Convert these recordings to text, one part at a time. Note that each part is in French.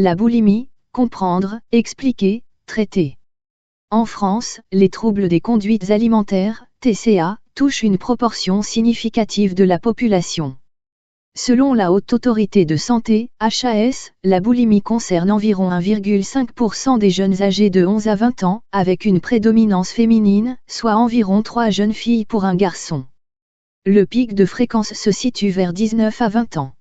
La boulimie, comprendre, expliquer, traiter. En France, les troubles des conduites alimentaires, TCA, touchent une proportion significative de la population. Selon la Haute Autorité de Santé, HAS, la boulimie concerne environ 1,5% des jeunes âgés de 11 à 20 ans, avec une prédominance féminine, soit environ 3 jeunes filles pour un garçon. Le pic de fréquence se situe vers 19 à 20 ans.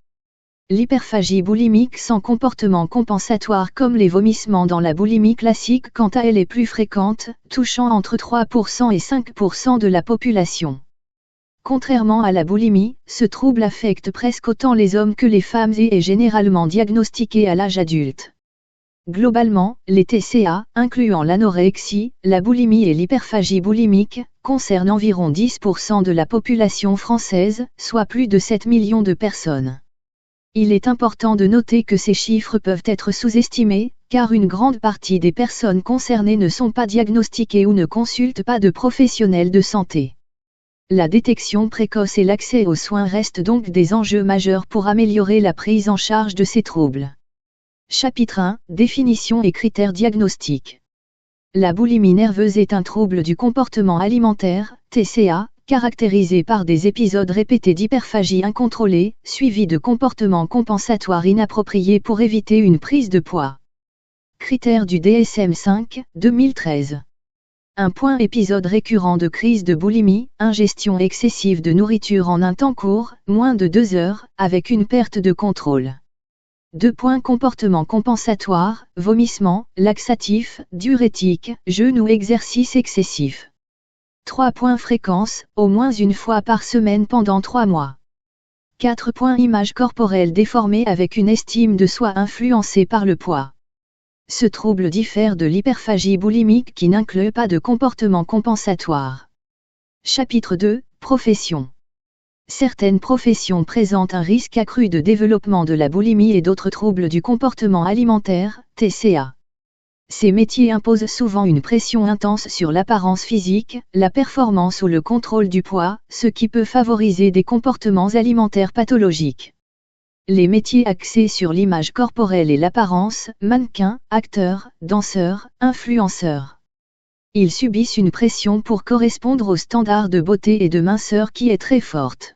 L'hyperphagie boulimique sans comportement compensatoire comme les vomissements dans la boulimie classique quant à elle est plus fréquente, touchant entre 3% et 5% de la population. Contrairement à la boulimie, ce trouble affecte presque autant les hommes que les femmes et est généralement diagnostiqué à l'âge adulte. Globalement, les TCA, incluant l'anorexie, la boulimie et l'hyperphagie boulimique, concernent environ 10% de la population française, soit plus de 7 millions de personnes. Il est important de noter que ces chiffres peuvent être sous-estimés, car une grande partie des personnes concernées ne sont pas diagnostiquées ou ne consultent pas de professionnels de santé. La détection précoce et l'accès aux soins restent donc des enjeux majeurs pour améliorer la prise en charge de ces troubles. Chapitre 1 – Définition et critères diagnostiques. La boulimie nerveuse est un trouble du comportement alimentaire, TCA, caractérisé par des épisodes répétés d'hyperphagie incontrôlée, suivis de comportements compensatoires inappropriés pour éviter une prise de poids. Critères du DSM-5, 2013. Un point épisode récurrent de crise de boulimie, ingestion excessive de nourriture en un temps court, moins de 2 heures, avec une perte de contrôle. 2 points comportement compensatoire, vomissement, laxatif, diurétique, jeûne ou exercice excessif. 3 points fréquence, au moins une fois par semaine pendant 3 mois. 4 points image corporelle déformée avec une estime de soi influencée par le poids. Ce trouble diffère de l'hyperphagie boulimique qui n'inclut pas de comportement compensatoire. Chapitre 2 – Profession. Certaines professions présentent un risque accru de développement de la boulimie et d'autres troubles du comportement alimentaire, TCA. Ces métiers imposent souvent une pression intense sur l'apparence physique, la performance ou le contrôle du poids, ce qui peut favoriser des comportements alimentaires pathologiques. Les métiers axés sur l'image corporelle et l'apparence, mannequins, acteurs, danseurs, influenceurs. Ils subissent une pression pour correspondre aux standards de beauté et de minceur qui est très forte.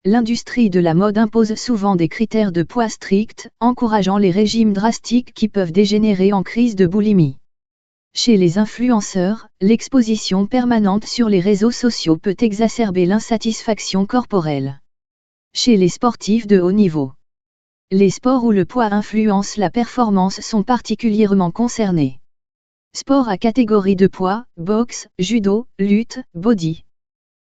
L'industrie de la mode impose souvent des critères de poids stricts, encourageant les régimes drastiques qui peuvent dégénérer en crise de boulimie. Chez les influenceurs, l'exposition permanente sur les réseaux sociaux peut exacerber l'insatisfaction corporelle. Chez les sportifs de haut niveau. Les sports où le poids influence la performance sont particulièrement concernés. Sports à catégorie de poids, boxe, judo, lutte, body.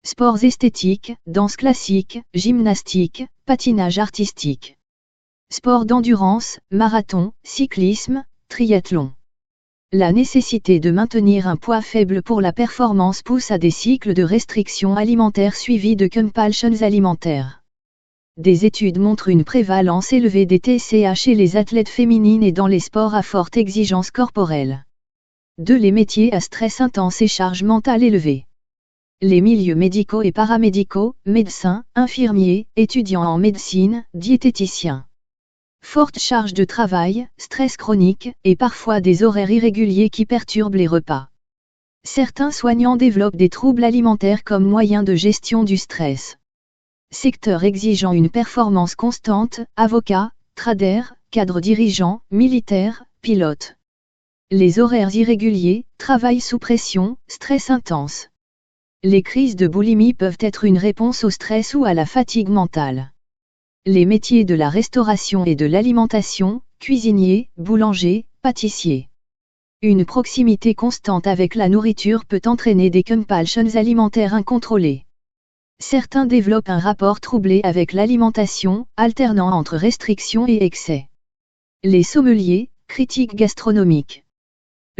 Sports esthétiques, danse classique, gymnastique, patinage artistique. Sports d'endurance, marathon, cyclisme, triathlon. La nécessité de maintenir un poids faible pour la performance pousse à des cycles de restrictions alimentaires suivis de compulsions alimentaires. Des études montrent une prévalence élevée des TCA chez les athlètes féminines et dans les sports à forte exigence corporelle. 2. Les métiers à stress intense et charge mentale élevée. Les milieux médicaux et paramédicaux, médecins, infirmiers, étudiants en médecine, diététiciens. Forte charge de travail, stress chronique, et parfois des horaires irréguliers qui perturbent les repas. Certains soignants développent des troubles alimentaires comme moyen de gestion du stress. Secteur exigeant une performance constante, avocats, traders, cadres dirigeants, militaires, pilotes. Les horaires irréguliers, travail sous pression, stress intense. Les crises de boulimie peuvent être une réponse au stress ou à la fatigue mentale. Les métiers de la restauration et de l'alimentation, cuisinier, boulanger, pâtissier. Une proximité constante avec la nourriture peut entraîner des compulsions alimentaires incontrôlées. Certains développent un rapport troublé avec l'alimentation, alternant entre restrictions et excès. Les sommeliers, critiques gastronomiques.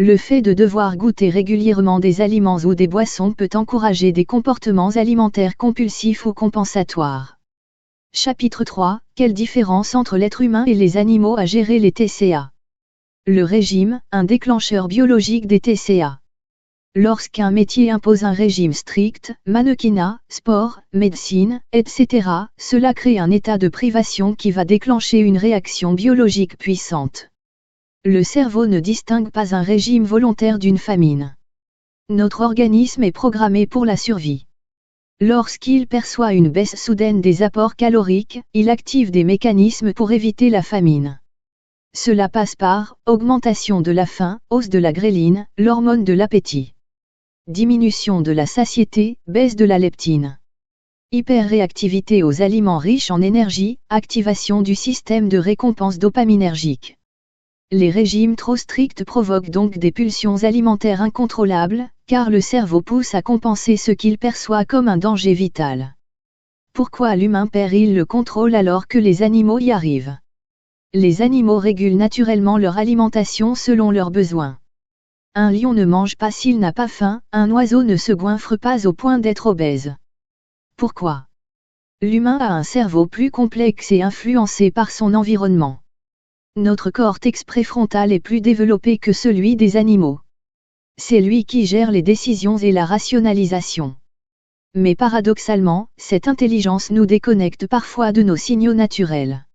Le fait de devoir goûter régulièrement des aliments ou des boissons peut encourager des comportements alimentaires compulsifs ou compensatoires. Chapitre 3 – Quelle différence entre l'être humain et les animaux à gérer les TCA? Le régime, un déclencheur biologique des TCA. Lorsqu'un métier impose un régime strict, mannequinat, sport, médecine, etc., cela crée un état de privation qui va déclencher une réaction biologique puissante. Le cerveau ne distingue pas un régime volontaire d'une famine. Notre organisme est programmé pour la survie. Lorsqu'il perçoit une baisse soudaine des apports caloriques, il active des mécanismes pour éviter la famine. Cela passe par augmentation de la faim, hausse de la gréline, l'hormone de l'appétit. Diminution de la satiété, baisse de la leptine. Hyperréactivité aux aliments riches en énergie, activation du système de récompense dopaminergique. Les régimes trop stricts provoquent donc des pulsions alimentaires incontrôlables, car le cerveau pousse à compenser ce qu'il perçoit comme un danger vital. Pourquoi l'humain perd-il le contrôle alors que les animaux y arrivent? Les animaux régulent naturellement leur alimentation selon leurs besoins. Un lion ne mange pas s'il n'a pas faim, un oiseau ne se goinfre pas au point d'être obèse. Pourquoi? L'humain a un cerveau plus complexe et influencé par son environnement. Notre cortex préfrontal est plus développé que celui des animaux. C'est lui qui gère les décisions et la rationalisation. Mais paradoxalement, cette intelligence nous déconnecte parfois de nos signaux naturels.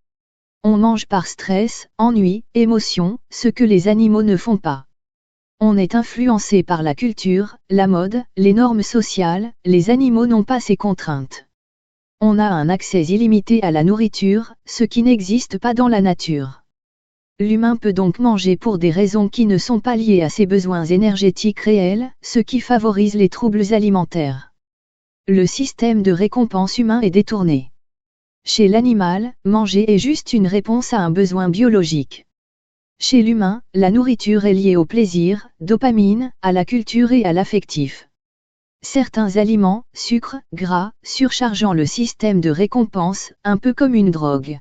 On mange par stress, ennui, émotion, ce que les animaux ne font pas. On est influencé par la culture, la mode, les normes sociales, les animaux n'ont pas ces contraintes. On a un accès illimité à la nourriture, ce qui n'existe pas dans la nature. L'humain peut donc manger pour des raisons qui ne sont pas liées à ses besoins énergétiques réels, ce qui favorise les troubles alimentaires. Le système de récompense humain est détourné. Chez l'animal, manger est juste une réponse à un besoin biologique. Chez l'humain, la nourriture est liée au plaisir, dopamine, à la culture et à l'affectif. Certains aliments, sucres, gras, surchargeant le système de récompense, un peu comme une drogue.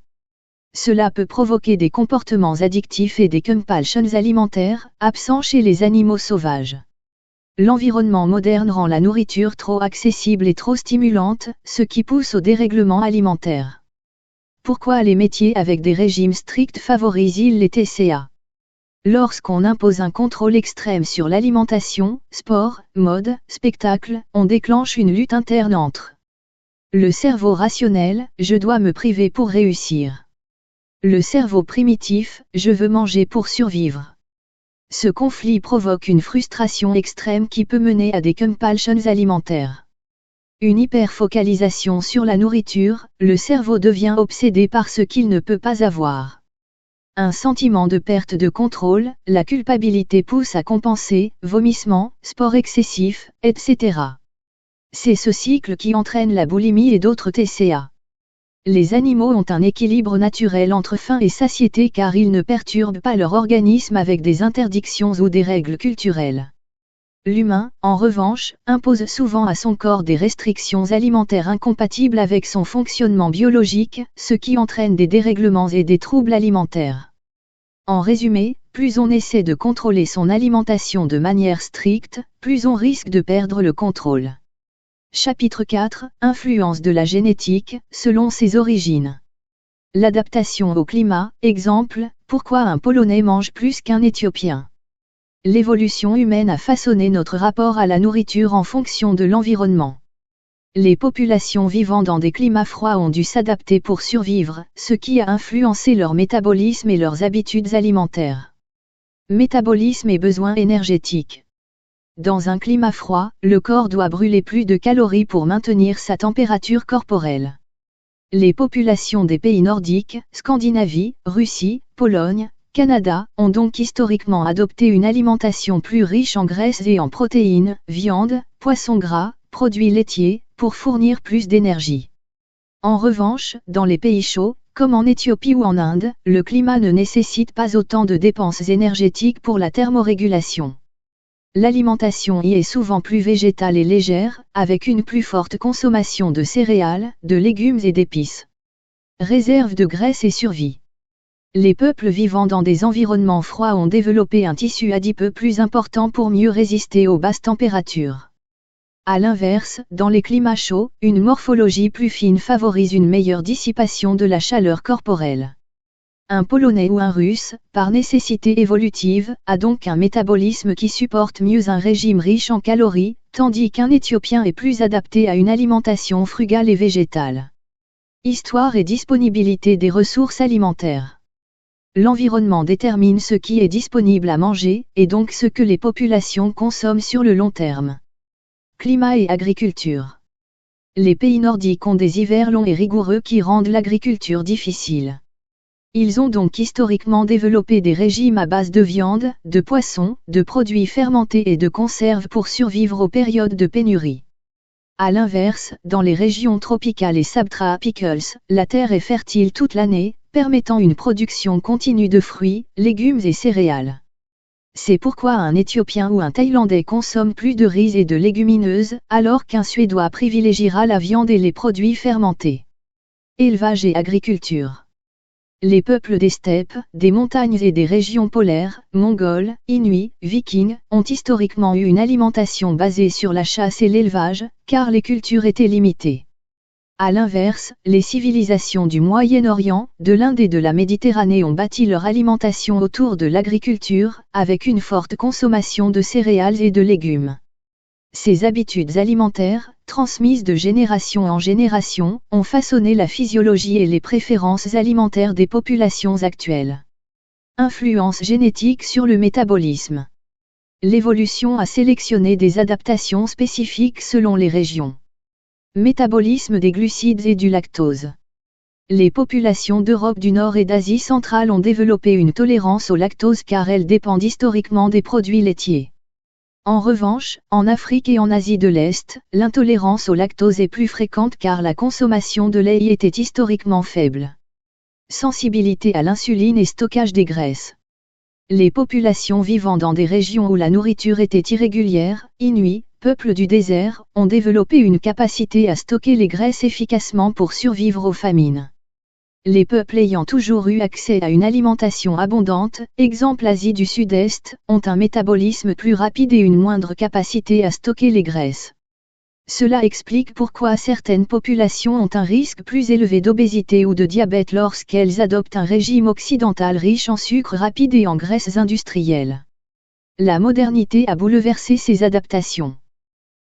Cela peut provoquer des comportements addictifs et des compulsions alimentaires, absents chez les animaux sauvages. L'environnement moderne rend la nourriture trop accessible et trop stimulante, ce qui pousse au dérèglement alimentaire. Pourquoi les métiers avec des régimes stricts favorisent-ils les TCA? Lorsqu'on impose un contrôle extrême sur l'alimentation, sport, mode, spectacle, on déclenche une lutte interne entre le cerveau rationnel, je dois me priver pour réussir. Le cerveau primitif, je veux manger pour survivre. Ce conflit provoque une frustration extrême qui peut mener à des compulsions alimentaires. Une hyperfocalisation sur la nourriture, le cerveau devient obsédé par ce qu'il ne peut pas avoir. Un sentiment de perte de contrôle, la culpabilité pousse à compenser, vomissements, sport excessif, etc. C'est ce cycle qui entraîne la boulimie et d'autres TCA. Les animaux ont un équilibre naturel entre faim et satiété car ils ne perturbent pas leur organisme avec des interdictions ou des règles culturelles. L'humain, en revanche, impose souvent à son corps des restrictions alimentaires incompatibles avec son fonctionnement biologique, ce qui entraîne des dérèglements et des troubles alimentaires. En résumé, plus on essaie de contrôler son alimentation de manière stricte, plus on risque de perdre le contrôle. Chapitre 4 – Influence de la génétique, selon ses origines. L'adaptation au climat, exemple, pourquoi un Polonais mange plus qu'un Éthiopien? L'évolution humaine a façonné notre rapport à la nourriture en fonction de l'environnement. Les populations vivant dans des climats froids ont dû s'adapter pour survivre, ce qui a influencé leur métabolisme et leurs habitudes alimentaires. Métabolisme et besoins énergétiques. Dans un climat froid, le corps doit brûler plus de calories pour maintenir sa température corporelle. Les populations des pays nordiques, Scandinavie, Russie, Pologne, Canada, ont donc historiquement adopté une alimentation plus riche en graisses et en protéines, viande, poissons gras, produits laitiers, pour fournir plus d'énergie. En revanche, dans les pays chauds, comme en Éthiopie ou en Inde, le climat ne nécessite pas autant de dépenses énergétiques pour la thermorégulation. L'alimentation y est souvent plus végétale et légère, avec une plus forte consommation de céréales, de légumes et d'épices. Réserve de graisse et survie. Les peuples vivant dans des environnements froids ont développé un tissu adipeux plus important pour mieux résister aux basses températures. A l'inverse, dans les climats chauds, une morphologie plus fine favorise une meilleure dissipation de la chaleur corporelle. Un Polonais ou un Russe, par nécessité évolutive, a donc un métabolisme qui supporte mieux un régime riche en calories, tandis qu'un Éthiopien est plus adapté à une alimentation frugale et végétale. Histoire et disponibilité des ressources alimentaires. L'environnement détermine ce qui est disponible à manger, et donc ce que les populations consomment sur le long terme. Climat et agriculture. Les pays nordiques ont des hivers longs et rigoureux qui rendent l'agriculture difficile. Ils ont donc historiquement développé des régimes à base de viande, de poisson, de produits fermentés et de conserves pour survivre aux périodes de pénurie. À l'inverse, dans les régions tropicales et subtropicales, la terre est fertile toute l'année, permettant une production continue de fruits, légumes et céréales. C'est pourquoi un Éthiopien ou un Thaïlandais consomme plus de riz et de légumineuses, alors qu'un Suédois privilégiera la viande et les produits fermentés. Élevage et agriculture. Les peuples des steppes, des montagnes et des régions polaires, mongols, inuits, vikings, ont historiquement eu une alimentation basée sur la chasse et l'élevage, car les cultures étaient limitées. À l'inverse, les civilisations du Moyen-Orient, de l'Inde et de la Méditerranée ont bâti leur alimentation autour de l'agriculture, avec une forte consommation de céréales et de légumes. Ces habitudes alimentaires, transmises de génération en génération, ont façonné la physiologie et les préférences alimentaires des populations actuelles. Influence génétique sur le métabolisme. L'évolution a sélectionné des adaptations spécifiques selon les régions. Métabolisme des glucides et du lactose. Les populations d'Europe du Nord et d'Asie centrale ont développé une tolérance au lactose car elles dépendent historiquement des produits laitiers. En revanche, en Afrique et en Asie de l'Est, l'intolérance au lactose est plus fréquente car la consommation de lait y était historiquement faible. Sensibilité à l'insuline et stockage des graisses. Les populations vivant dans des régions où la nourriture était irrégulière, inuits, peuples du désert, ont développé une capacité à stocker les graisses efficacement pour survivre aux famines. Les peuples ayant toujours eu accès à une alimentation abondante, exemple Asie du Sud-Est, ont un métabolisme plus rapide et une moindre capacité à stocker les graisses. Cela explique pourquoi certaines populations ont un risque plus élevé d'obésité ou de diabète lorsqu'elles adoptent un régime occidental riche en sucre rapide et en graisses industrielles. La modernité a bouleversé ces adaptations.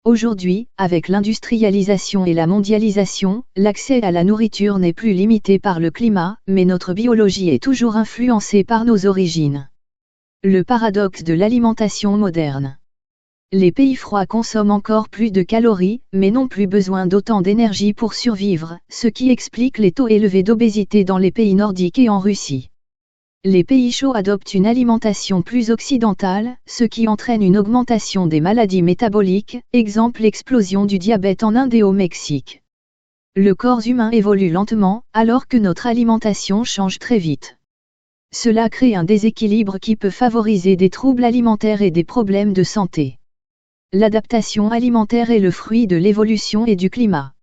Aujourd'hui, avec l'industrialisation et la mondialisation, l'accès à la nourriture n'est plus limité par le climat, mais notre biologie est toujours influencée par nos origines. Le paradoxe de l'alimentation moderne. Les pays froids consomment encore plus de calories, mais n'ont plus besoin d'autant d'énergie pour survivre, ce qui explique les taux élevés d'obésité dans les pays nordiques et en Russie. Les pays chauds adoptent une alimentation plus occidentale, ce qui entraîne une augmentation des maladies métaboliques, exemple l'explosion du diabète en Inde et au Mexique. Le corps humain évolue lentement, alors que notre alimentation change très vite. Cela crée un déséquilibre qui peut favoriser des troubles alimentaires et des problèmes de santé. L'adaptation alimentaire est le fruit de l'évolution et du climat.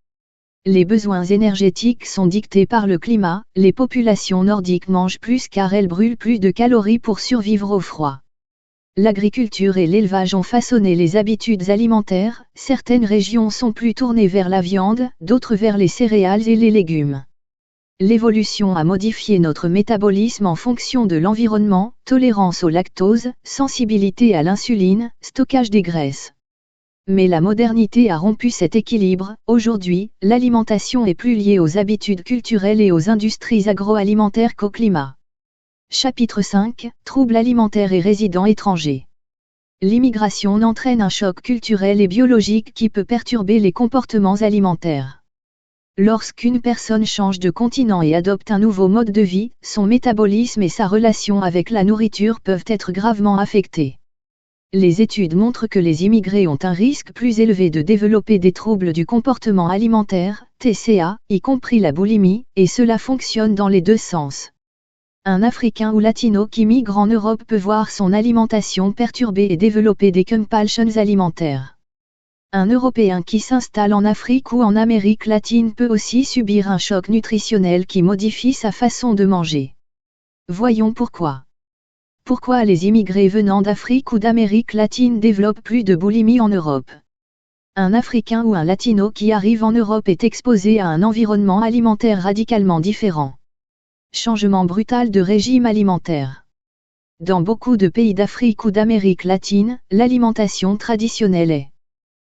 Les besoins énergétiques sont dictés par le climat, les populations nordiques mangent plus car elles brûlent plus de calories pour survivre au froid. L'agriculture et l'élevage ont façonné les habitudes alimentaires, certaines régions sont plus tournées vers la viande, d'autres vers les céréales et les légumes. L'évolution a modifié notre métabolisme en fonction de l'environnement, tolérance au lactose, sensibilité à l'insuline, stockage des graisses. Mais la modernité a rompu cet équilibre. Aujourd'hui, l'alimentation est plus liée aux habitudes culturelles et aux industries agroalimentaires qu'au climat. Chapitre 5 – Troubles alimentaires et résidents étrangers. L'immigration entraîne un choc culturel et biologique qui peut perturber les comportements alimentaires. Lorsqu'une personne change de continent et adopte un nouveau mode de vie, son métabolisme et sa relation avec la nourriture peuvent être gravement affectés. Les études montrent que les immigrés ont un risque plus élevé de développer des troubles du comportement alimentaire, TCA, y compris la boulimie, et cela fonctionne dans les deux sens. Un Africain ou Latino qui migre en Europe peut voir son alimentation perturbée et développer des compulsions alimentaires. Un Européen qui s'installe en Afrique ou en Amérique latine peut aussi subir un choc nutritionnel qui modifie sa façon de manger. Voyons pourquoi. Pourquoi les immigrés venant d'Afrique ou d'Amérique latine développent plus de boulimie en Europe? Un Africain ou un Latino qui arrive en Europe est exposé à un environnement alimentaire radicalement différent. Changement brutal de régime alimentaire. Dans beaucoup de pays d'Afrique ou d'Amérique latine, l'alimentation traditionnelle est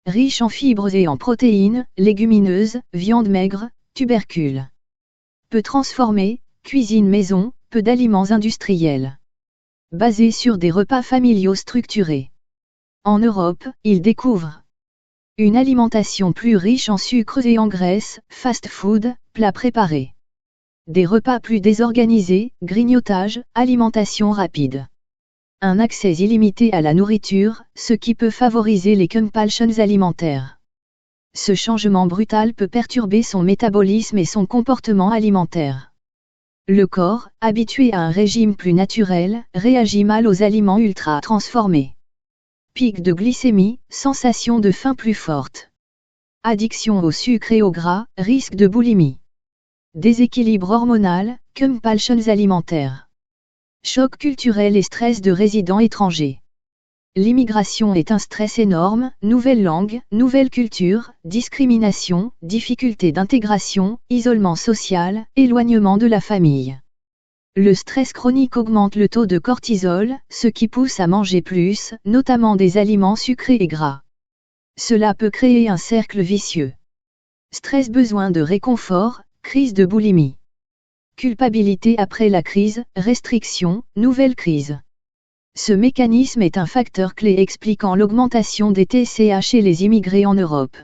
riche en fibres et en protéines, légumineuses, viande maigre, tubercules. Peu transformée, cuisine maison, peu d'aliments industriels. Basés sur des repas familiaux structurés. En Europe, ils découvrent une alimentation plus riche en sucres et en graisses, fast-food, plats préparés. Des repas plus désorganisés, grignotage, alimentation rapide. Un accès illimité à la nourriture, ce qui peut favoriser les compulsions alimentaires. Ce changement brutal peut perturber son métabolisme et son comportement alimentaire. Le corps, habitué à un régime plus naturel, réagit mal aux aliments ultra transformés. Pic de glycémie, sensation de faim plus forte. Addiction au sucre et au gras, risque de boulimie. Déséquilibre hormonal, compulsions alimentaires. Choc culturel et stress de résidents étrangers. L'immigration est un stress énorme, nouvelle langue, nouvelle culture, discrimination, difficulté d'intégration, isolement social, éloignement de la famille. Le stress chronique augmente le taux de cortisol, ce qui pousse à manger plus, notamment des aliments sucrés et gras. Cela peut créer un cercle vicieux. Stress, besoin de réconfort, crise de boulimie. Culpabilité après la crise, restriction, nouvelle crise. Ce mécanisme est un facteur clé expliquant l'augmentation des TCA chez les immigrés en Europe.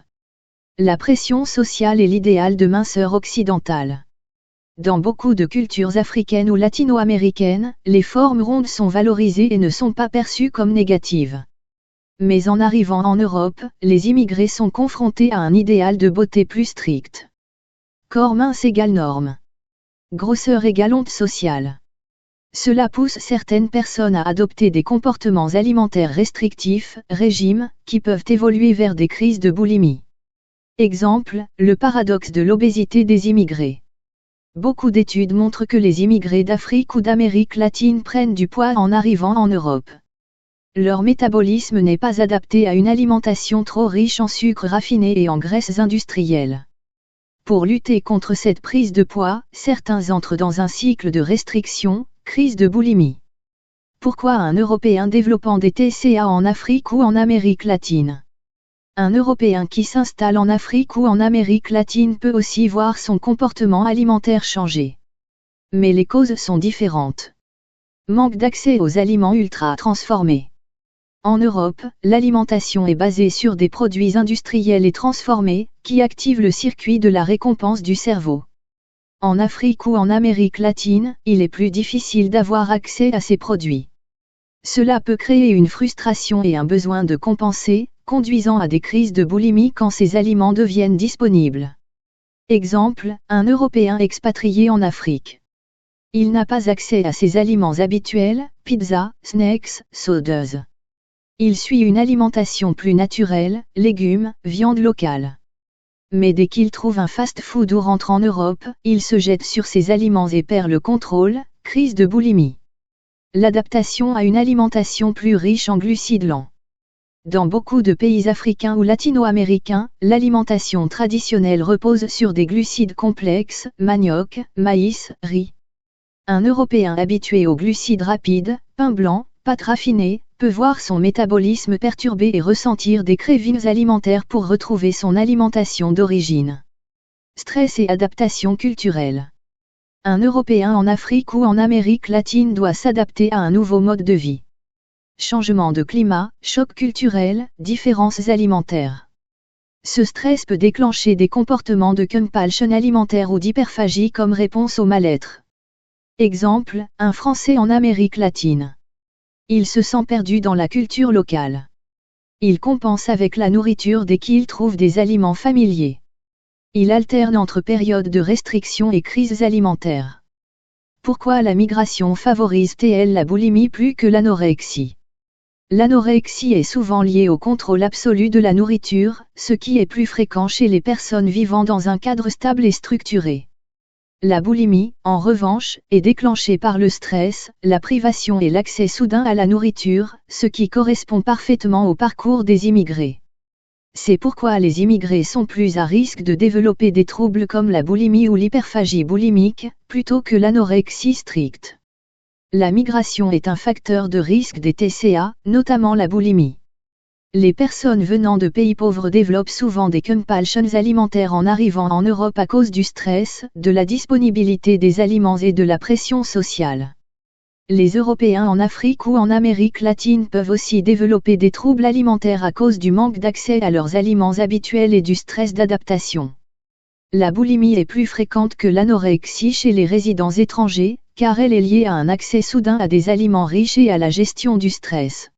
La pression sociale est l'idéal de minceur occidentale. Dans beaucoup de cultures africaines ou latino-américaines, les formes rondes sont valorisées et ne sont pas perçues comme négatives. Mais en arrivant en Europe, les immigrés sont confrontés à un idéal de beauté plus strict. Corps mince égale norme. Grosseur égale honte sociale. Cela pousse certaines personnes à adopter des comportements alimentaires restrictifs, régimes, qui peuvent évoluer vers des crises de boulimie. Exemple, le paradoxe de l'obésité des immigrés. Beaucoup d'études montrent que les immigrés d'Afrique ou d'Amérique latine prennent du poids en arrivant en Europe. Leur métabolisme n'est pas adapté à une alimentation trop riche en sucres raffinés et en graisses industrielles. Pour lutter contre cette prise de poids, certains entrent dans un cycle de restriction, crise de boulimie. Pourquoi un Européen développant des TCA en Afrique ou en Amérique latine? Un Européen qui s'installe en Afrique ou en Amérique latine peut aussi voir son comportement alimentaire changer. Mais les causes sont différentes. Manque d'accès aux aliments ultra transformés. En Europe, l'alimentation est basée sur des produits industriels et transformés, qui activent le circuit de la récompense du cerveau. En Afrique ou en Amérique latine, il est plus difficile d'avoir accès à ces produits. Cela peut créer une frustration et un besoin de compenser, conduisant à des crises de boulimie quand ces aliments deviennent disponibles. Exemple, un Européen expatrié en Afrique. Il n'a pas accès à ses aliments habituels, pizza, snacks, sodas. Il suit une alimentation plus naturelle, légumes, viande locale. Mais dès qu'il trouve un fast-food ou rentre en Europe, il se jette sur ces aliments et perd le contrôle, crise de boulimie. L'adaptation à une alimentation plus riche en glucides lents. Dans beaucoup de pays africains ou latino-américains, l'alimentation traditionnelle repose sur des glucides complexes, manioc, maïs, riz. Un Européen habitué aux glucides rapides, pain blanc, pâtes raffinées, peut voir son métabolisme perturbé et ressentir des cravings alimentaires pour retrouver son alimentation d'origine. Stress et adaptation culturelle. Un Européen en Afrique ou en Amérique latine doit s'adapter à un nouveau mode de vie. Changement de climat, choc culturel, différences alimentaires. Ce stress peut déclencher des comportements de compulsion alimentaire ou d'hyperphagie comme réponse au mal-être. Exemple, un Français en Amérique latine. Il se sent perdu dans la culture locale. Il compense avec la nourriture dès qu'il trouve des aliments familiers. Il alterne entre périodes de restriction et crises alimentaires. Pourquoi la migration favorise-t-elle la boulimie plus que l'anorexie? L'anorexie est souvent liée au contrôle absolu de la nourriture, ce qui est plus fréquent chez les personnes vivant dans un cadre stable et structuré. La boulimie, en revanche, est déclenchée par le stress, la privation et l'accès soudain à la nourriture, ce qui correspond parfaitement au parcours des immigrés. C'est pourquoi les immigrés sont plus à risque de développer des troubles comme la boulimie ou l'hyperphagie boulimique, plutôt que l'anorexie stricte. La migration est un facteur de risque des TCA, notamment la boulimie. Les personnes venant de pays pauvres développent souvent des compulsions alimentaires en arrivant en Europe à cause du stress, de la disponibilité des aliments et de la pression sociale. Les Européens en Afrique ou en Amérique latine peuvent aussi développer des troubles alimentaires à cause du manque d'accès à leurs aliments habituels et du stress d'adaptation. La boulimie est plus fréquente que l'anorexie chez les résidents étrangers, car elle est liée à un accès soudain à des aliments riches et à la gestion du stress.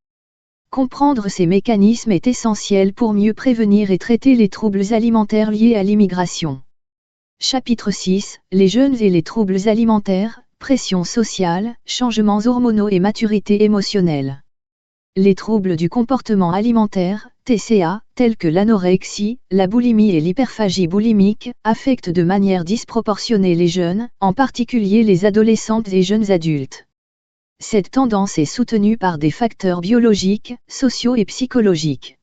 Comprendre ces mécanismes est essentiel pour mieux prévenir et traiter les troubles alimentaires liés à l'immigration. Chapitre 6 : Les jeunes et les troubles alimentaires, pression sociale, changements hormonaux et maturité émotionnelle. Les troubles du comportement alimentaire, TCA, tels que l'anorexie, la boulimie et l'hyperphagie boulimique, affectent de manière disproportionnée les jeunes, en particulier les adolescentes et jeunes adultes. Cette tendance est soutenue par des facteurs biologiques, sociaux et psychologiques.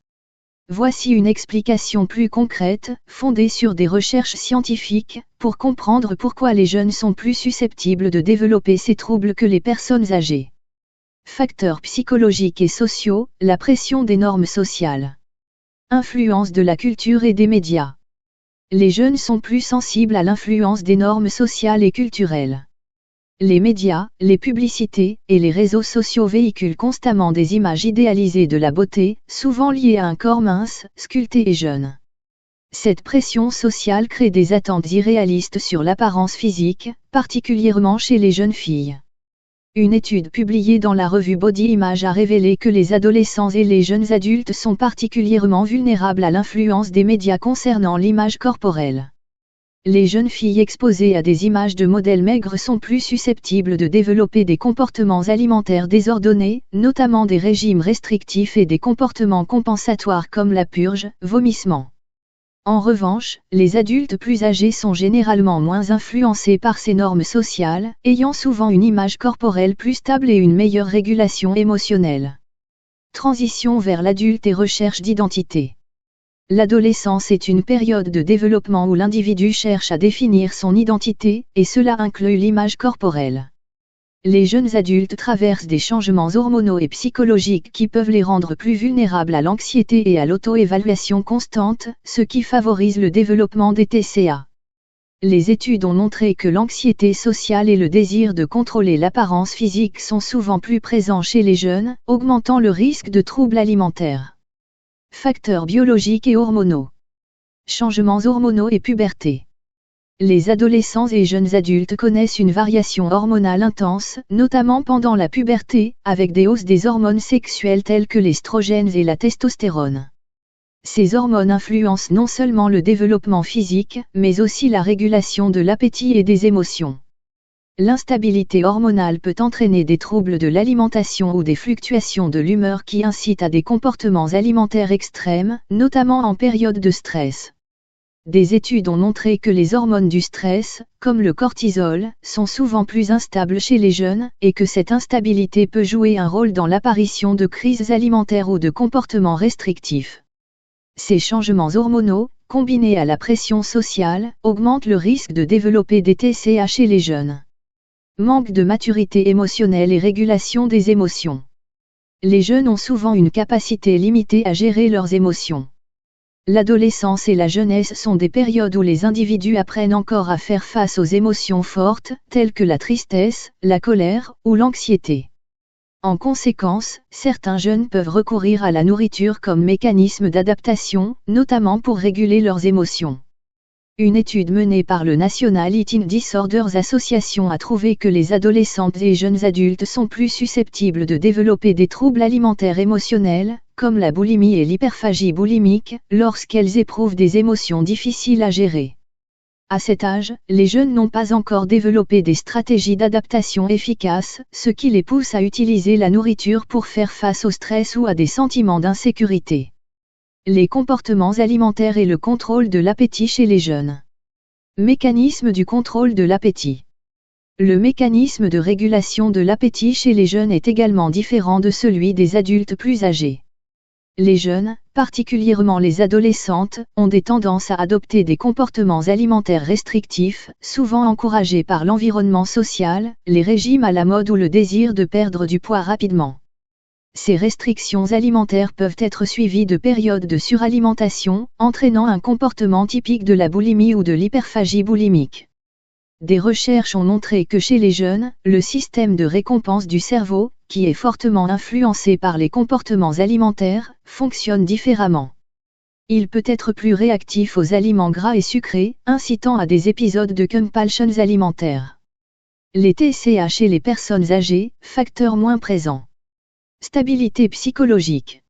Voici une explication plus concrète, fondée sur des recherches scientifiques, pour comprendre pourquoi les jeunes sont plus susceptibles de développer ces troubles que les personnes âgées. Facteurs psychologiques et sociaux, la pression des normes sociales. Influence de la culture et des médias. Les jeunes sont plus sensibles à l'influence des normes sociales et culturelles. Les médias, les publicités et les réseaux sociaux véhiculent constamment des images idéalisées de la beauté, souvent liées à un corps mince, sculpté et jeune. Cette pression sociale crée des attentes irréalistes sur l'apparence physique, particulièrement chez les jeunes filles. Une étude publiée dans la revue Body Image a révélé que les adolescents et les jeunes adultes sont particulièrement vulnérables à l'influence des médias concernant l'image corporelle. Les jeunes filles exposées à des images de modèles maigres sont plus susceptibles de développer des comportements alimentaires désordonnés, notamment des régimes restrictifs et des comportements compensatoires comme la purge, vomissement. En revanche, les adultes plus âgés sont généralement moins influencés par ces normes sociales, ayant souvent une image corporelle plus stable et une meilleure régulation émotionnelle. Transition vers l'adulte et recherche d'identité. L'adolescence est une période de développement où l'individu cherche à définir son identité, et cela inclut l'image corporelle. Les jeunes adultes traversent des changements hormonaux et psychologiques qui peuvent les rendre plus vulnérables à l'anxiété et à l'auto-évaluation constante, ce qui favorise le développement des TCA. Les études ont montré que l'anxiété sociale et le désir de contrôler l'apparence physique sont souvent plus présents chez les jeunes, augmentant le risque de troubles alimentaires. Facteurs biologiques et hormonaux. Changements hormonaux et puberté. Les adolescents et jeunes adultes connaissent une variation hormonale intense, notamment pendant la puberté, avec des hausses des hormones sexuelles telles que l'estrogène et la testostérone. Ces hormones influencent non seulement le développement physique, mais aussi la régulation de l'appétit et des émotions. L'instabilité hormonale peut entraîner des troubles de l'alimentation ou des fluctuations de l'humeur qui incitent à des comportements alimentaires extrêmes, notamment en période de stress. Des études ont montré que les hormones du stress, comme le cortisol, sont souvent plus instables chez les jeunes, et que cette instabilité peut jouer un rôle dans l'apparition de crises alimentaires ou de comportements restrictifs. Ces changements hormonaux, combinés à la pression sociale, augmentent le risque de développer des TCA chez les jeunes. Manque de maturité émotionnelle et régulation des émotions. Les jeunes ont souvent une capacité limitée à gérer leurs émotions. L'adolescence et la jeunesse sont des périodes où les individus apprennent encore à faire face aux émotions fortes, telles que la tristesse, la colère ou l'anxiété. En conséquence, certains jeunes peuvent recourir à la nourriture comme mécanisme d'adaptation, notamment pour réguler leurs émotions. Une étude menée par le National Eating Disorders Association a trouvé que les adolescentes et jeunes adultes sont plus susceptibles de développer des troubles alimentaires émotionnels, comme la boulimie et l'hyperphagie boulimique, lorsqu'elles éprouvent des émotions difficiles à gérer. À cet âge, les jeunes n'ont pas encore développé des stratégies d'adaptation efficaces, ce qui les pousse à utiliser la nourriture pour faire face au stress ou à des sentiments d'insécurité. Les comportements alimentaires et le contrôle de l'appétit chez les jeunes. Mécanisme du contrôle de l'appétit. Le mécanisme de régulation de l'appétit chez les jeunes est également différent de celui des adultes plus âgés. Les jeunes, particulièrement les adolescentes, ont des tendances à adopter des comportements alimentaires restrictifs, souvent encouragés par l'environnement social, les régimes à la mode ou le désir de perdre du poids rapidement. Ces restrictions alimentaires peuvent être suivies de périodes de suralimentation, entraînant un comportement typique de la boulimie ou de l'hyperphagie boulimique. Des recherches ont montré que chez les jeunes, le système de récompense du cerveau, qui est fortement influencé par les comportements alimentaires, fonctionne différemment. Il peut être plus réactif aux aliments gras et sucrés, incitant à des épisodes de compulsions alimentaires. Les TCA chez les personnes âgées, facteurs moins présents. Stabilité psychologique.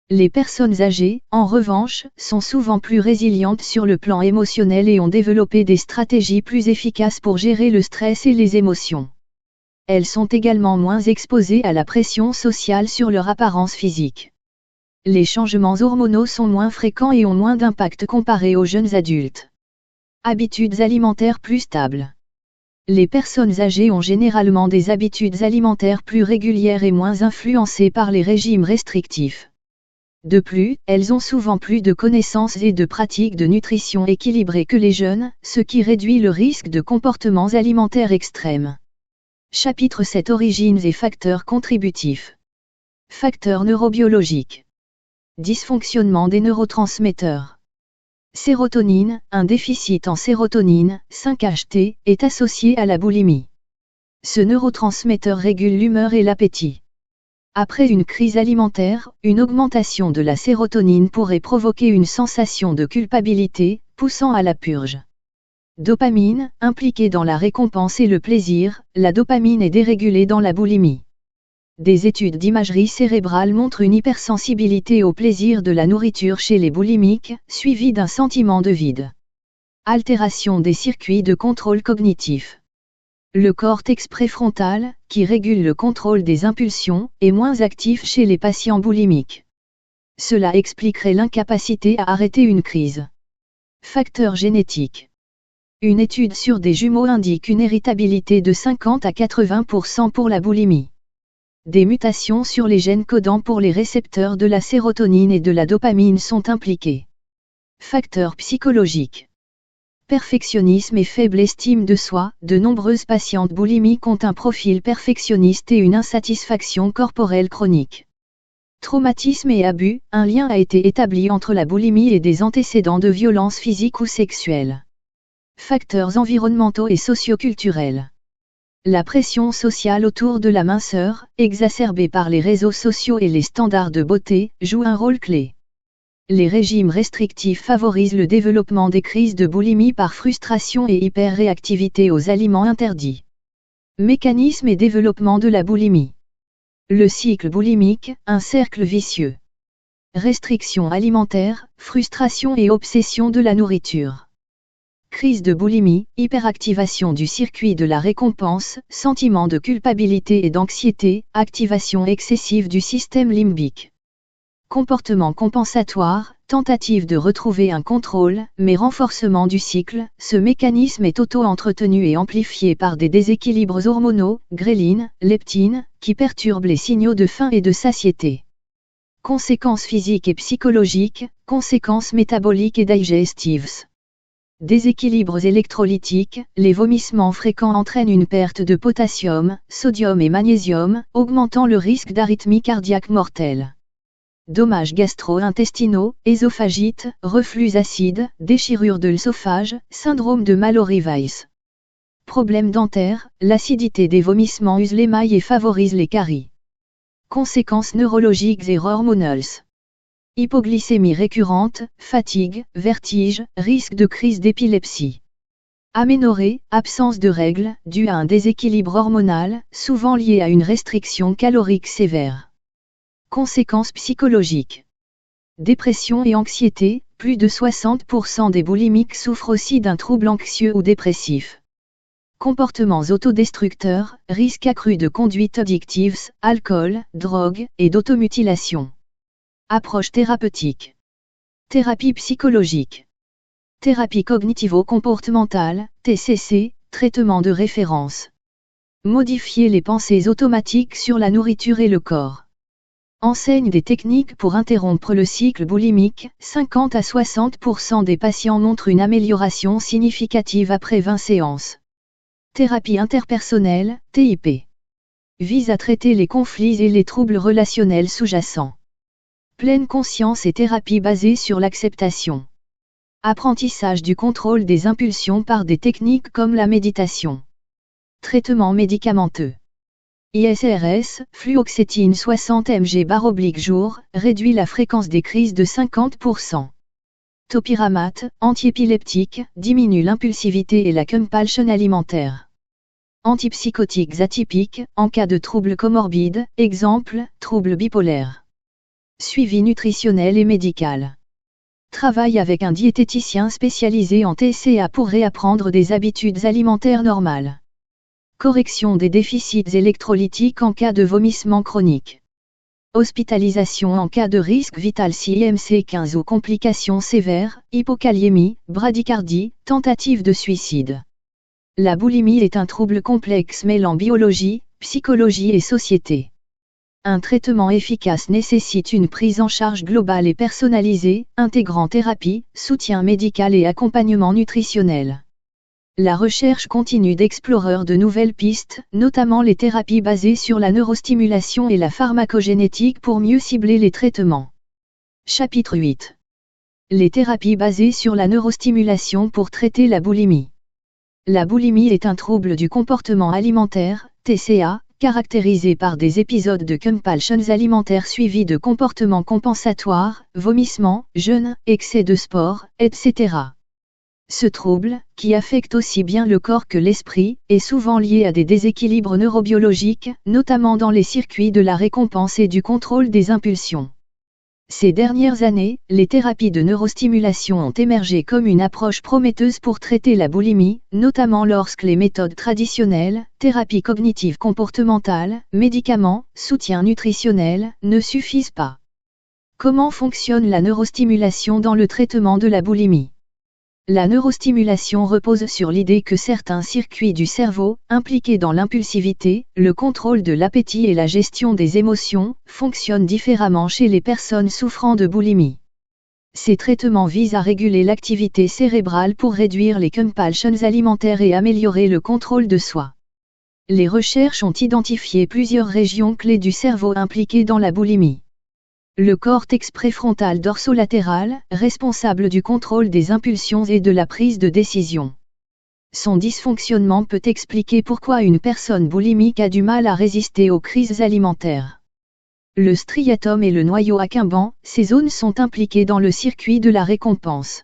Les personnes âgées, en revanche, sont souvent plus résilientes sur le plan émotionnel et ont développé des stratégies plus efficaces pour gérer le stress et les émotions. Elles sont également moins exposées à la pression sociale sur leur apparence physique. Les changements hormonaux sont moins fréquents et ont moins d'impact comparé aux jeunes adultes. Habitudes alimentaires plus stables. Les personnes âgées ont généralement des habitudes alimentaires plus régulières et moins influencées par les régimes restrictifs. De plus, elles ont souvent plus de connaissances et de pratiques de nutrition équilibrées que les jeunes, ce qui réduit le risque de comportements alimentaires extrêmes. Chapitre 7 Origines et facteurs contributifs. Facteurs neurobiologiques. Dysfonctionnement des neurotransmetteurs. Sérotonine, un déficit en sérotonine, 5-HT, est associé à la boulimie. Ce neurotransmetteur régule l'humeur et l'appétit. Après une crise alimentaire, une augmentation de la sérotonine pourrait provoquer une sensation de culpabilité, poussant à la purge. Dopamine, impliquée dans la récompense et le plaisir, la dopamine est dérégulée dans la boulimie. Des études d'imagerie cérébrale montrent une hypersensibilité au plaisir de la nourriture chez les boulimiques, suivie d'un sentiment de vide. Altération des circuits de contrôle cognitif. Le cortex préfrontal, qui régule le contrôle des impulsions, est moins actif chez les patients boulimiques. Cela expliquerait l'incapacité à arrêter une crise. Facteurs génétiques. Une étude sur des jumeaux indique une héritabilité de 50 à 80% pour la boulimie. Des mutations sur les gènes codants pour les récepteurs de la sérotonine et de la dopamine sont impliquées. Facteurs psychologiques. Perfectionnisme et faible estime de soi, de nombreuses patientes boulimiques ont un profil perfectionniste et une insatisfaction corporelle chronique. Traumatisme et abus, un lien a été établi entre la boulimie et des antécédents de violence physique ou sexuelle. Facteurs environnementaux et socioculturels. La pression sociale autour de la minceur, exacerbée par les réseaux sociaux et les standards de beauté, joue un rôle clé. Les régimes restrictifs favorisent le développement des crises de boulimie par frustration et hyperréactivité aux aliments interdits. Mécanisme et développement de la boulimie. Le cycle boulimique, un cercle vicieux. Restriction alimentaire, frustration et obsession de la nourriture. Crise de boulimie, hyperactivation du circuit de la récompense, sentiment de culpabilité et d'anxiété, activation excessive du système limbique. Comportement compensatoire, tentative de retrouver un contrôle, mais renforcement du cycle, ce mécanisme est auto-entretenu et amplifié par des déséquilibres hormonaux, ghrelines, leptines, qui perturbent les signaux de faim et de satiété. Conséquences physiques et psychologiques, conséquences métaboliques et digestives. Déséquilibres électrolytiques, les vomissements fréquents entraînent une perte de potassium, sodium et magnésium, augmentant le risque d'arythmie cardiaque mortelle. Dommages gastro-intestinaux, œsophagite, reflux acide, déchirure de l'œsophage, syndrome de Mallory-Weiss. Problèmes dentaires, l'acidité des vomissements use l'émail et favorise les caries. Conséquences neurologiques et hormonales. Hypoglycémie récurrente, fatigue, vertige, risque de crise d'épilepsie. Aménorrhée, absence de règles, due à un déséquilibre hormonal, souvent lié à une restriction calorique sévère. Conséquences psychologiques. Dépression et anxiété, plus de 60% des boulimiques souffrent aussi d'un trouble anxieux ou dépressif. Comportements autodestructeurs, risque accru de conduites addictives, alcool, drogue, et d'automutilation. Approche thérapeutique. Thérapie psychologique. Thérapie cognitivo-comportementale, TCC, traitement de référence. Modifier les pensées automatiques sur la nourriture et le corps. Enseigne des techniques pour interrompre le cycle boulimique, 50 à 60% des patients montrent une amélioration significative après 20 séances. Thérapie interpersonnelle, TIP. vise à traiter les conflits et les troubles relationnels sous-jacents. Pleine conscience et thérapie basée sur l'acceptation. Apprentissage du contrôle des impulsions par des techniques comme la méditation. Traitement médicamenteux. ISRS, fluoxétine 60 mg/jour, réduit la fréquence des crises de 50%. Topiramate, antiépileptique, diminue l'impulsivité et la compulsion alimentaire. Antipsychotiques atypiques, en cas de troubles comorbides, exemple, troubles bipolaires. Suivi nutritionnel et médical. Travaille avec un diététicien spécialisé en TCA pour réapprendre des habitudes alimentaires normales. Correction des déficits électrolytiques en cas de vomissement chronique. Hospitalisation en cas de risque vital si IMC 15 ou complications sévères, hypokaliémie, bradycardie, tentative de suicide. La boulimie est un trouble complexe mêlant biologie, psychologie et société. Un traitement efficace nécessite une prise en charge globale et personnalisée, intégrant thérapie, soutien médical et accompagnement nutritionnel. La recherche continue d'explorer de nouvelles pistes, notamment les thérapies basées sur la neurostimulation et la pharmacogénétique pour mieux cibler les traitements. Chapitre 8. Les thérapies basées sur la neurostimulation pour traiter la boulimie. La boulimie est un trouble du comportement alimentaire, TCA, caractérisé par des épisodes de compulsions alimentaires suivis de comportements compensatoires, vomissements, jeûne, excès de sport, etc. Ce trouble, qui affecte aussi bien le corps que l'esprit, est souvent lié à des déséquilibres neurobiologiques, notamment dans les circuits de la récompense et du contrôle des impulsions. Ces dernières années, les thérapies de neurostimulation ont émergé comme une approche prometteuse pour traiter la boulimie, notamment lorsque les méthodes traditionnelles, thérapie cognitive comportementale, médicaments, soutien nutritionnel, ne suffisent pas. Comment fonctionne la neurostimulation dans le traitement de la boulimie ? La neurostimulation repose sur l'idée que certains circuits du cerveau, impliqués dans l'impulsivité, le contrôle de l'appétit et la gestion des émotions, fonctionnent différemment chez les personnes souffrant de boulimie. Ces traitements visent à réguler l'activité cérébrale pour réduire les compulsions alimentaires et améliorer le contrôle de soi. Les recherches ont identifié plusieurs régions clés du cerveau impliquées dans la boulimie. Le cortex préfrontal dorsolatéral, responsable du contrôle des impulsions et de la prise de décision. Son dysfonctionnement peut expliquer pourquoi une personne boulimique a du mal à résister aux crises alimentaires. Le striatum et le noyau accumbens, ces zones sont impliquées dans le circuit de la récompense.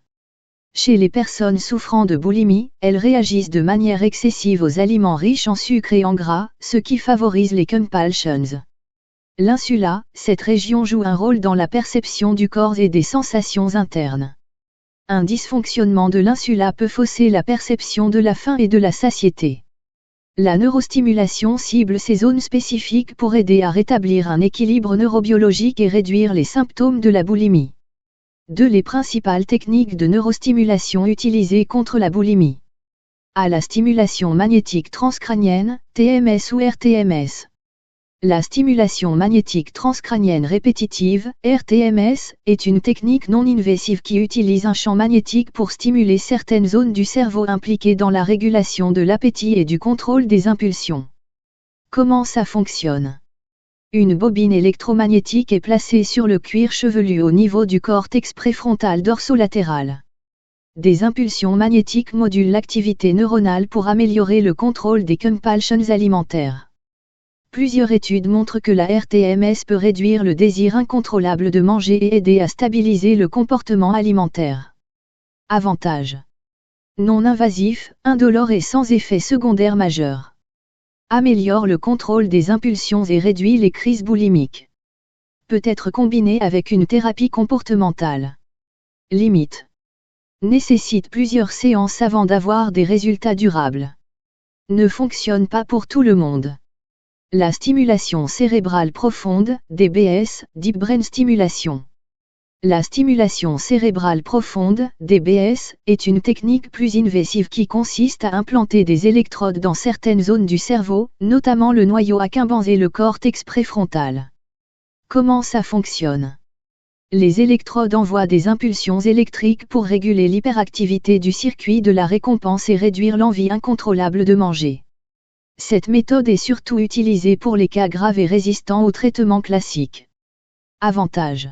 Chez les personnes souffrant de boulimie, elles réagissent de manière excessive aux aliments riches en sucre et en gras, ce qui favorise les compulsions. L'insula, cette région joue un rôle dans la perception du corps et des sensations internes. Un dysfonctionnement de l'insula peut fausser la perception de la faim et de la satiété. La neurostimulation cible ces zones spécifiques pour aider à rétablir un équilibre neurobiologique et réduire les symptômes de la boulimie. 2. Les principales techniques de neurostimulation utilisées contre la boulimie. A. La stimulation magnétique transcrânienne, TMS ou RTMS. La stimulation magnétique transcrânienne répétitive, RTMS, est une technique non invasive qui utilise un champ magnétique pour stimuler certaines zones du cerveau impliquées dans la régulation de l'appétit et du contrôle des impulsions. Comment ça fonctionne ? Une bobine électromagnétique est placée sur le cuir chevelu au niveau du cortex préfrontal dorsolatéral. Des impulsions magnétiques modulent l'activité neuronale pour améliorer le contrôle des compulsions alimentaires. Plusieurs études montrent que la RTMS peut réduire le désir incontrôlable de manger et aider à stabiliser le comportement alimentaire. Avantages. Non invasif, indolore et sans effet secondaire majeur. Améliore le contrôle des impulsions et réduit les crises boulimiques. Peut être combiné avec une thérapie comportementale. Limite. Nécessite plusieurs séances avant d'avoir des résultats durables. Ne fonctionne pas pour tout le monde. La stimulation cérébrale profonde, DBS, Deep Brain Stimulation. La stimulation cérébrale profonde, DBS, est une technique plus invasive qui consiste à implanter des électrodes dans certaines zones du cerveau, notamment le noyau accumbens et le cortex préfrontal. Comment ça fonctionne ? Les électrodes envoient des impulsions électriques pour réguler l'hyperactivité du circuit de la récompense et réduire l'envie incontrôlable de manger. Cette méthode est surtout utilisée pour les cas graves et résistants au traitement classique. Avantages.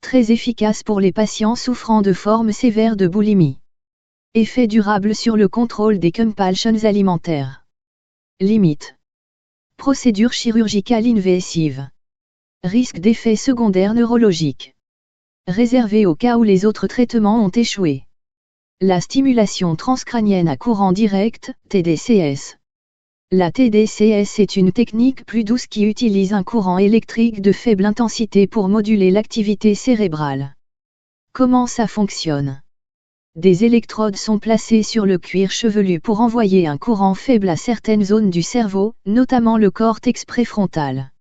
Très efficace pour les patients souffrant de formes sévères de boulimie. Effet durable sur le contrôle des compulsions alimentaires. Limite. Procédure chirurgicale invasive. Risque d'effets secondaires neurologiques. Réservé au cas où les autres traitements ont échoué. La stimulation transcrânienne à courant direct, TDCS. La TDCS est une technique plus douce qui utilise un courant électrique de faible intensité pour moduler l'activité cérébrale. Comment ça fonctionne? Des électrodes sont placées sur le cuir chevelu pour envoyer un courant faible à certaines zones du cerveau, notamment le cortex préfrontal.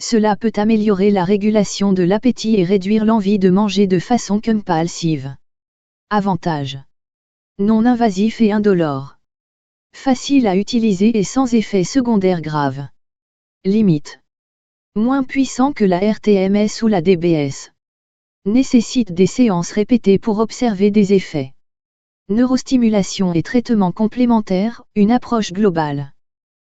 Cela peut améliorer la régulation de l'appétit et réduire l'envie de manger de façon compulsive. Avantages. Non invasif et indolore. Facile à utiliser et sans effet secondaire grave. Limite. Moins puissant que la RTMS ou la DBS. Nécessite des séances répétées pour observer des effets. Neurostimulation et traitement complémentaire, une approche globale.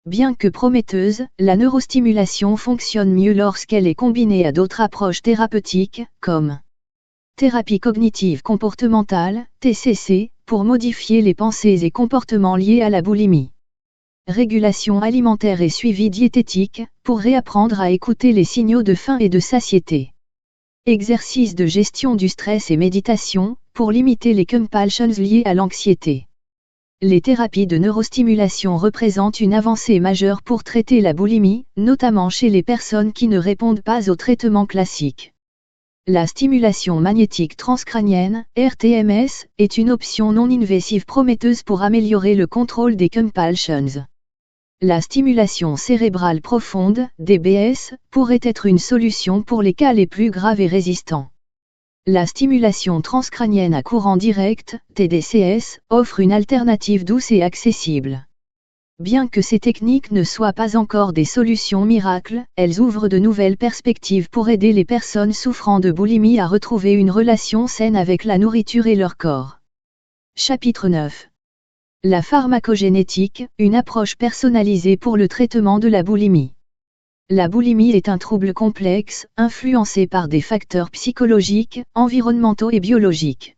Bien que prometteuse, la neurostimulation fonctionne mieux lorsqu'elle est combinée à d'autres approches thérapeutiques, comme thérapie cognitive comportementale, TCC, pour modifier les pensées et comportements liés à la boulimie. Régulation alimentaire et suivi diététique, pour réapprendre à écouter les signaux de faim et de satiété. Exercice de gestion du stress et méditation, pour limiter les compulsions liées à l'anxiété. Les thérapies de neurostimulation représentent une avancée majeure pour traiter la boulimie, notamment chez les personnes qui ne répondent pas au traitement classique. La stimulation magnétique transcrânienne, RTMS, est une option non invasive prometteuse pour améliorer le contrôle des compulsions. La stimulation cérébrale profonde, DBS, pourrait être une solution pour les cas les plus graves et résistants. La stimulation transcrânienne à courant direct, TDCS, offre une alternative douce et accessible. Bien que ces techniques ne soient pas encore des solutions miracles, elles ouvrent de nouvelles perspectives pour aider les personnes souffrant de boulimie à retrouver une relation saine avec la nourriture et leur corps. Chapitre 9. La pharmacogénétique, une approche personnalisée pour le traitement de la boulimie. La boulimie est un trouble complexe, influencé par des facteurs psychologiques, environnementaux et biologiques.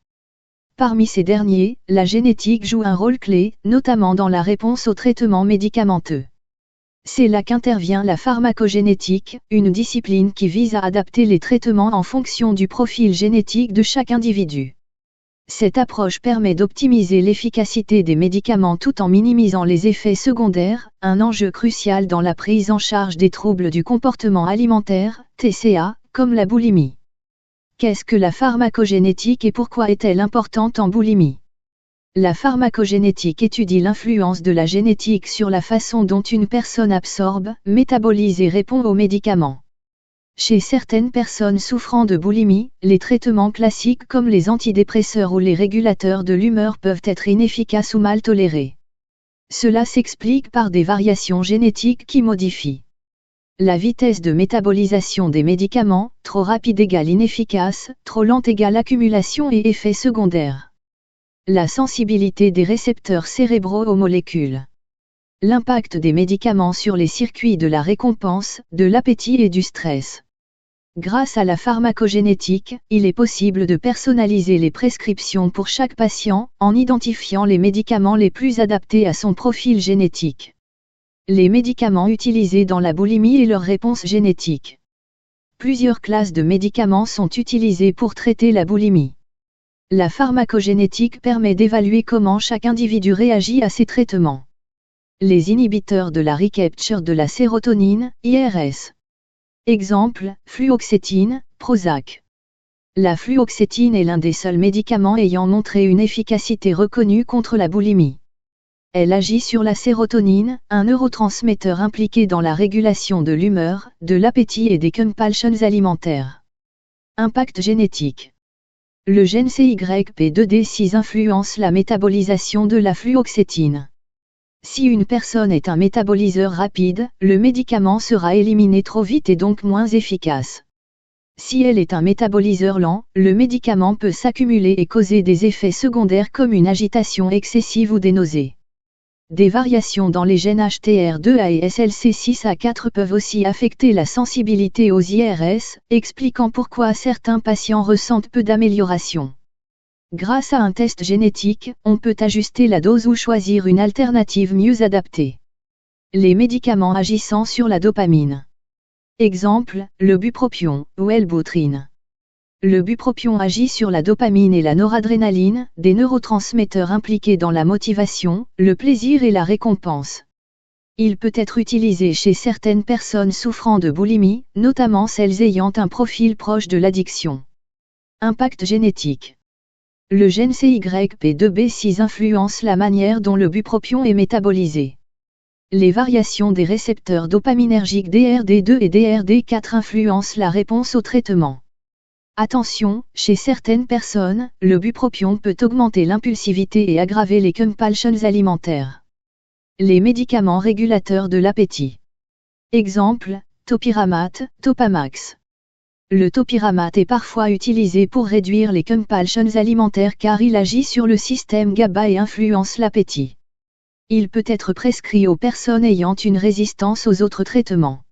Parmi ces derniers, la génétique joue un rôle clé, notamment dans la réponse aux traitements médicamenteux. C'est là qu'intervient la pharmacogénétique, une discipline qui vise à adapter les traitements en fonction du profil génétique de chaque individu. Cette approche permet d'optimiser l'efficacité des médicaments tout en minimisant les effets secondaires, un enjeu crucial dans la prise en charge des troubles du comportement alimentaire, TCA, comme la boulimie. Qu'est-ce que la pharmacogénétique et pourquoi est-elle importante en boulimie? La pharmacogénétique étudie l'influence de la génétique sur la façon dont une personne absorbe, métabolise et répond aux médicaments. Chez certaines personnes souffrant de boulimie, les traitements classiques comme les antidépresseurs ou les régulateurs de l'humeur peuvent être inefficaces ou mal tolérés. Cela s'explique par des variations génétiques qui modifient la vitesse de métabolisation des médicaments, trop rapide égale inefficace, trop lente égale accumulation et effets secondaires. La sensibilité des récepteurs cérébraux aux molécules. L'impact des médicaments sur les circuits de la récompense, de l'appétit et du stress. Grâce à la pharmacogénétique, il est possible de personnaliser les prescriptions pour chaque patient, en identifiant les médicaments les plus adaptés à son profil génétique. Les médicaments utilisés dans la boulimie et leurs réponses génétiques. Plusieurs classes de médicaments sont utilisées pour traiter la boulimie. La pharmacogénétique permet d'évaluer comment chaque individu réagit à ces traitements. Les inhibiteurs de la recapture de la sérotonine, IRS. Exemple, fluoxétine, Prozac. La fluoxétine est l'un des seuls médicaments ayant montré une efficacité reconnue contre la boulimie. Elle agit sur la sérotonine, un neurotransmetteur impliqué dans la régulation de l'humeur, de l'appétit et des compulsions alimentaires. Impact génétique. Le gène CYP2D6 influence la métabolisation de la fluoxétine. Si une personne est un métaboliseur rapide, le médicament sera éliminé trop vite et donc moins efficace. Si elle est un métaboliseur lent, le médicament peut s'accumuler et causer des effets secondaires comme une agitation excessive ou des nausées. Des variations dans les gènes HTR2A et SLC6A4 peuvent aussi affecter la sensibilité aux IRS, expliquant pourquoi certains patients ressentent peu d'amélioration. Grâce à un test génétique, on peut ajuster la dose ou choisir une alternative mieux adaptée. Les médicaments agissant sur la dopamine. Exemple, le bupropion, ou Wellbutrin. Le bupropion agit sur la dopamine et la noradrénaline, des neurotransmetteurs impliqués dans la motivation, le plaisir et la récompense. Il peut être utilisé chez certaines personnes souffrant de boulimie, notamment celles ayant un profil proche de l'addiction. Impact génétique. Le gène CYP2B6 influence la manière dont le bupropion est métabolisé. Les variations des récepteurs dopaminergiques DRD2 et DRD4 influencent la réponse au traitement. Attention, chez certaines personnes, le bupropion peut augmenter l'impulsivité et aggraver les compulsions alimentaires. Les médicaments régulateurs de l'appétit. Exemple, topiramate, Topamax. Le topiramate est parfois utilisé pour réduire les compulsions alimentaires car il agit sur le système GABA et influence l'appétit. Il peut être prescrit aux personnes ayant une résistance aux autres traitements.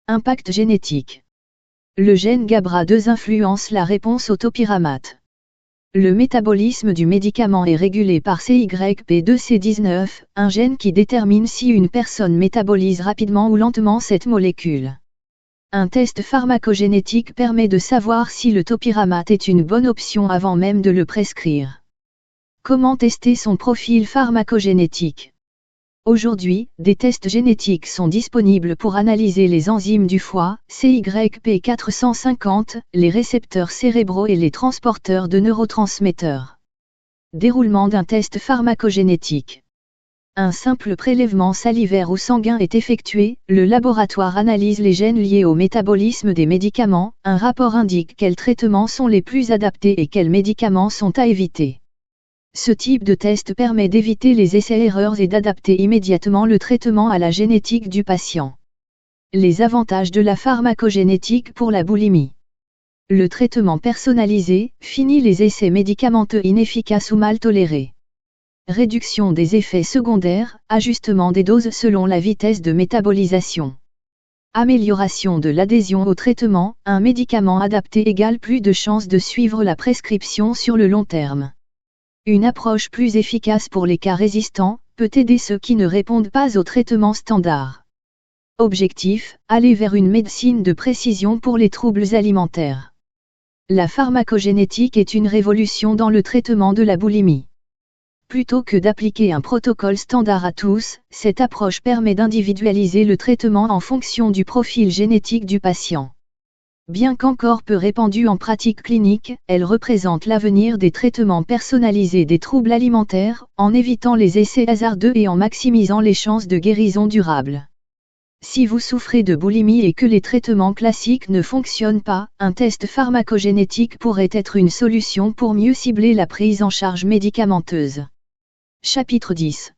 Impact génétique. Le gène GABRA2 influence la réponse au topiramate. Le métabolisme du médicament est régulé par CYP2C19, un gène qui détermine si une personne métabolise rapidement ou lentement cette molécule. Un test pharmacogénétique permet de savoir si le topiramate est une bonne option avant même de le prescrire. Comment tester son profil pharmacogénétique ? Aujourd'hui, des tests génétiques sont disponibles pour analyser les enzymes du foie, CYP450, les récepteurs cérébraux et les transporteurs de neurotransmetteurs. Déroulement d'un test pharmacogénétique. Un simple prélèvement salivaire ou sanguin est effectué, le laboratoire analyse les gènes liés au métabolisme des médicaments, un rapport indique quels traitements sont les plus adaptés et quels médicaments sont à éviter. Ce type de test permet d'éviter les essais-erreurs et d'adapter immédiatement le traitement à la génétique du patient. Les avantages de la pharmacogénétique pour la boulimie. Le traitement personnalisé finit les essais médicamenteux inefficaces ou mal tolérés. Réduction des effets secondaires, ajustement des doses selon la vitesse de métabolisation. Amélioration de l'adhésion au traitement, un médicament adapté égale plus de chances de suivre la prescription sur le long terme. Une approche plus efficace pour les cas résistants, peut aider ceux qui ne répondent pas au traitement standard. Objectif, aller vers une médecine de précision pour les troubles alimentaires. La pharmacogénétique est une révolution dans le traitement de la boulimie. Plutôt que d'appliquer un protocole standard à tous, cette approche permet d'individualiser le traitement en fonction du profil génétique du patient. Bien qu'encore peu répandue en pratique clinique, elle représente l'avenir des traitements personnalisés des troubles alimentaires, en évitant les essais hasardeux et en maximisant les chances de guérison durable. Si vous souffrez de boulimie et que les traitements classiques ne fonctionnent pas, un test pharmacogénétique pourrait être une solution pour mieux cibler la prise en charge médicamenteuse. Chapitre 10.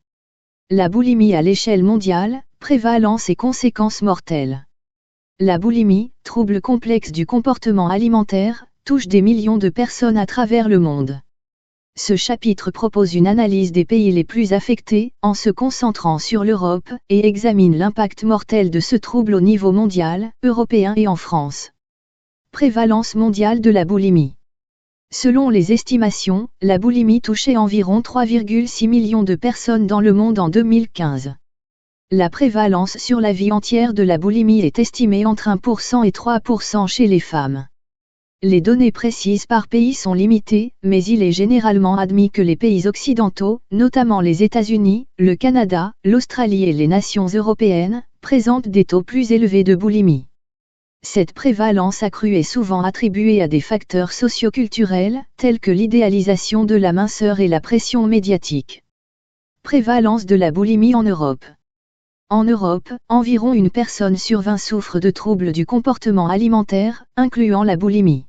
La boulimie à l'échelle mondiale, prévalence et conséquences mortelles. La boulimie, trouble complexe du comportement alimentaire, touche des millions de personnes à travers le monde. Ce chapitre propose une analyse des pays les plus affectés, en se concentrant sur l'Europe, et examine l'impact mortel de ce trouble au niveau mondial, européen et en France. Prévalence mondiale de la boulimie. Selon les estimations, la boulimie touchait environ 3,6 millions de personnes dans le monde en 2015. La prévalence sur la vie entière de la boulimie est estimée entre 1% et 3% chez les femmes. Les données précises par pays sont limitées, mais il est généralement admis que les pays occidentaux, notamment les États-Unis, le Canada, l'Australie et les nations européennes, présentent des taux plus élevés de boulimie. Cette prévalence accrue est souvent attribuée à des facteurs socio-culturels, tels que l'idéalisation de la minceur et la pression médiatique. Prévalence de la boulimie en Europe. En Europe, environ une personne sur 20 souffre de troubles du comportement alimentaire, incluant la boulimie.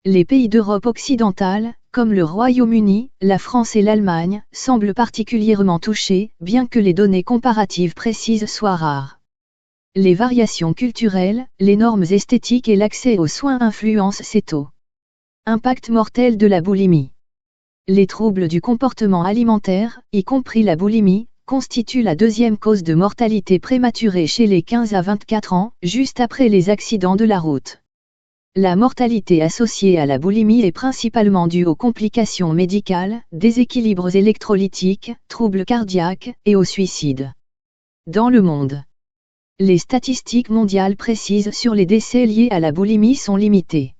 Les pays d'Europe occidentale, comme le Royaume-Uni, la France et l'Allemagne, semblent particulièrement touchés, bien que les données comparatives précises soient rares. Les variations culturelles, les normes esthétiques et l'accès aux soins influencent ces taux. Impact mortel de la boulimie. Les troubles du comportement alimentaire, y compris la boulimie, constitue la deuxième cause de mortalité prématurée chez les 15 à 24 ans, juste après les accidents de la route. La mortalité associée à la boulimie est principalement due aux complications médicales, déséquilibres électrolytiques, troubles cardiaques et au suicide. Dans le monde, les statistiques mondiales précises sur les décès liés à la boulimie sont limitées.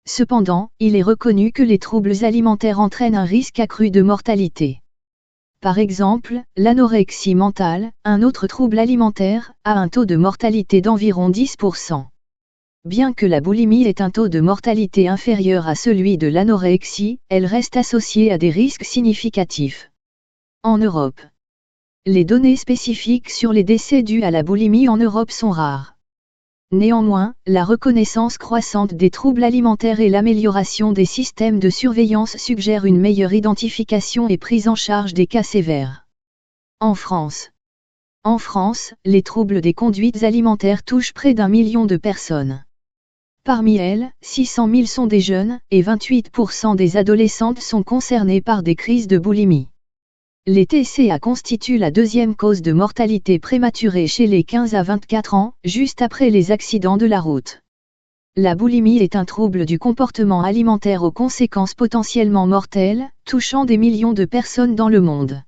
Cependant, il est reconnu que les troubles alimentaires entraînent un risque accru de mortalité. Par exemple, l'anorexie mentale, un autre trouble alimentaire, a un taux de mortalité d'environ 10%. Bien que la boulimie ait un taux de mortalité inférieur à celui de l'anorexie, elle reste associée à des risques significatifs. En Europe, les données spécifiques sur les décès dus à la boulimie en Europe sont rares. Néanmoins, la reconnaissance croissante des troubles alimentaires et l'amélioration des systèmes de surveillance suggèrent une meilleure identification et prise en charge des cas sévères. En France, les troubles des conduites alimentaires touchent près d'1 million de personnes. Parmi elles, 600 000 sont des jeunes, et 28% des adolescentes sont concernées par des crises de boulimie. Les TCA constituent la deuxième cause de mortalité prématurée chez les 15 à 24 ans, juste après les accidents de la route. La boulimie est un trouble du comportement alimentaire aux conséquences potentiellement mortelles, touchant des millions de personnes dans le monde.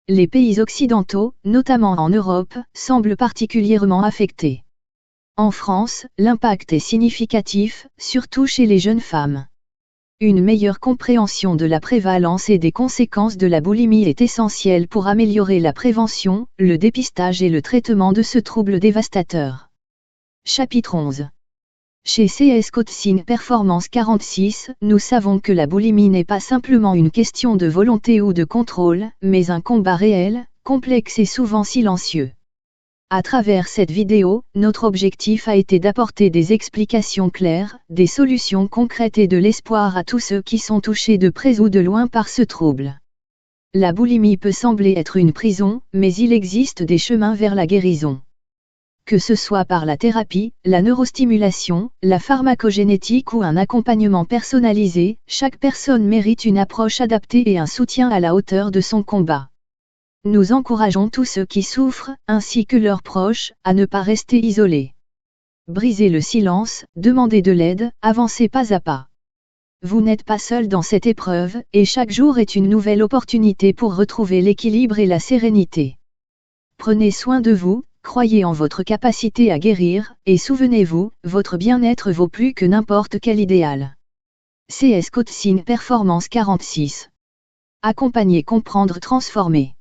Les pays occidentaux, notamment en Europe, semblent particulièrement affectés. En France, l'impact est significatif, surtout chez les jeunes femmes. Une meilleure compréhension de la prévalence et des conséquences de la boulimie est essentielle pour améliorer la prévention, le dépistage et le traitement de ce trouble dévastateur. Chapitre 11. Chez CS Coaching Performance 46, nous savons que la boulimie n'est pas simplement une question de volonté ou de contrôle, mais un combat réel, complexe et souvent silencieux. À travers cette vidéo, notre objectif a été d'apporter des explications claires, des solutions concrètes et de l'espoir à tous ceux qui sont touchés de près ou de loin par ce trouble. La boulimie peut sembler être une prison, mais il existe des chemins vers la guérison. Que ce soit par la thérapie, la neurostimulation, la pharmacogénétique ou un accompagnement personnalisé, chaque personne mérite une approche adaptée et un soutien à la hauteur de son combat. Nous encourageons tous ceux qui souffrent, ainsi que leurs proches, à ne pas rester isolés. Brisez le silence, demandez de l'aide, avancez pas à pas. Vous n'êtes pas seul dans cette épreuve, et chaque jour est une nouvelle opportunité pour retrouver l'équilibre et la sérénité. Prenez soin de vous, croyez en votre capacité à guérir, et souvenez-vous, votre bien-être vaut plus que n'importe quel idéal. CS Coaching Performance 46. Accompagner, comprendre, transformer.